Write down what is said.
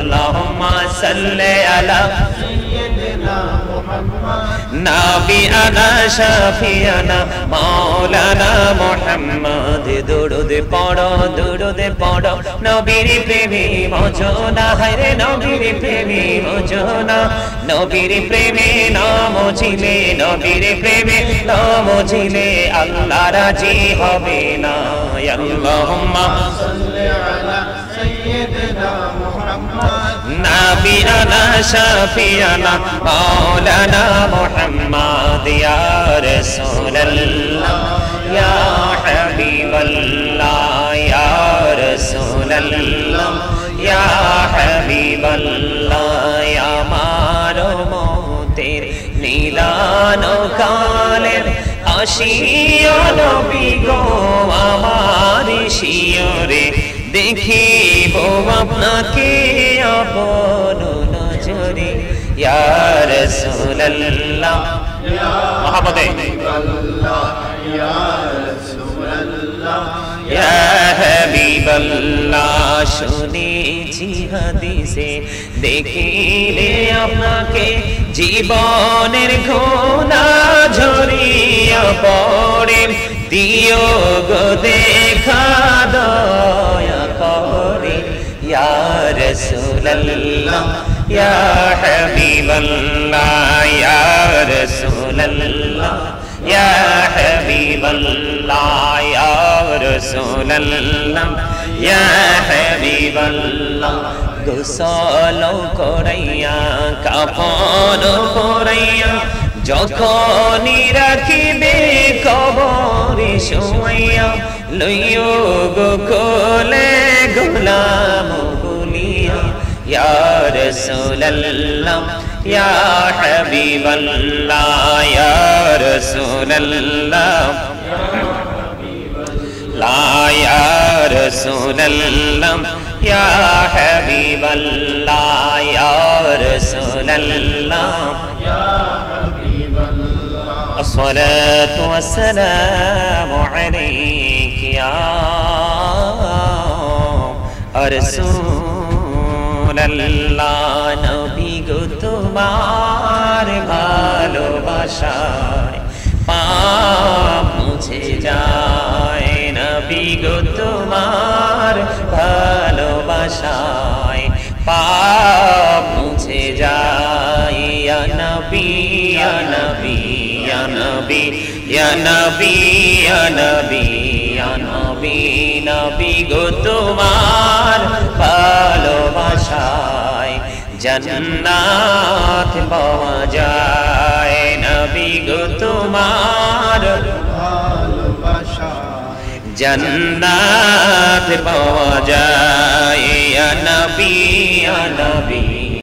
আল্লাহুম্মা সাল্লি আলা সাইয়্যিদিনা মুহাম্মদ নাবিয়ানা শাফিয়ানা মাওলানা মুহাম্মদ দুরুদ পড়ো নবীর প্রেমে মজনা হায়রে নবীর প্রেমে মজনা নবীর প্রেমে নাম ছিলে নবীর প্রেমে নাম ছিলে আল্লাহ রাজি হবে না আল্লাহুম্মা সাল্লি আলা সাইয়্যিদিনা মুহাম্মদ নাবিয়ানা শাফিয়ানা মাওলানা মুহাম্মদ ইয়া রাসূলুল্লাহ ইয়া হাবিবাল্লাহ ইয়া রাসূলুল্লাহ ইয়া হাবিবাল্লাহ আমার মতের নিদান কালে আসিও নবী গো আমার শিয়রে দেখিব আপনাকে আপন নজরে ইয়া রাসূলুল্লাহ মুহাম্মদ ইয়া রাসূলুল্লাহ ইয়া হাবিবাল্লাহ শুনেছি হাদিসে দেখিলে আপনাকে জীবনের ঘোনা ঝরিয়া পড়ে দিও গো দেখা দয়া করে ইয়া রাসূলুল্লাহ ইয়া হাবিবাল্লাহ ইয়া রাসূলুল্লাহ ইয়া হাবিবাল্লাহ ইয়া রাসূলুল্লাহ ইয়া হাবিবাল্লাহ গোসল করাইয়া কাফন পরাইয়া যখনই রাখিবে কবরে শোয়াইয়া লইও গো কোলে গোলাম বলিয়া ইয়া রাসূলুল্লাহ ইয়া হাবিবাল্লাহ ইয়া রাসূলুল্লাহ লা ইয়া রাসূলুল্লাহ ইয়া হাবিবাল্লাহ ইয়া রাসূলুল্লাহ ইয়া হাবিবাল্লাহ আসসালাতু ওয়াসসালামু আলাইকা ইয়া রাসূলুল্লাহ নবী গো তোমার ভালোবাসায় পাপ মুছে যায় নবী গো তোমার ভালোবাসায় পাপ মুছে যায় ইয়া নবী ইয়া নবী ইয়া নবী ইয়া নবী ইয়া নবী ইয়া নবী নবী গো তোমার ভালোবাসায় জান্নাত পাওয়া যায় নবী গো তোমার ভালোবাসায় জান্নাত পাওয়া যায় ইয়া নবী ইয়া নবী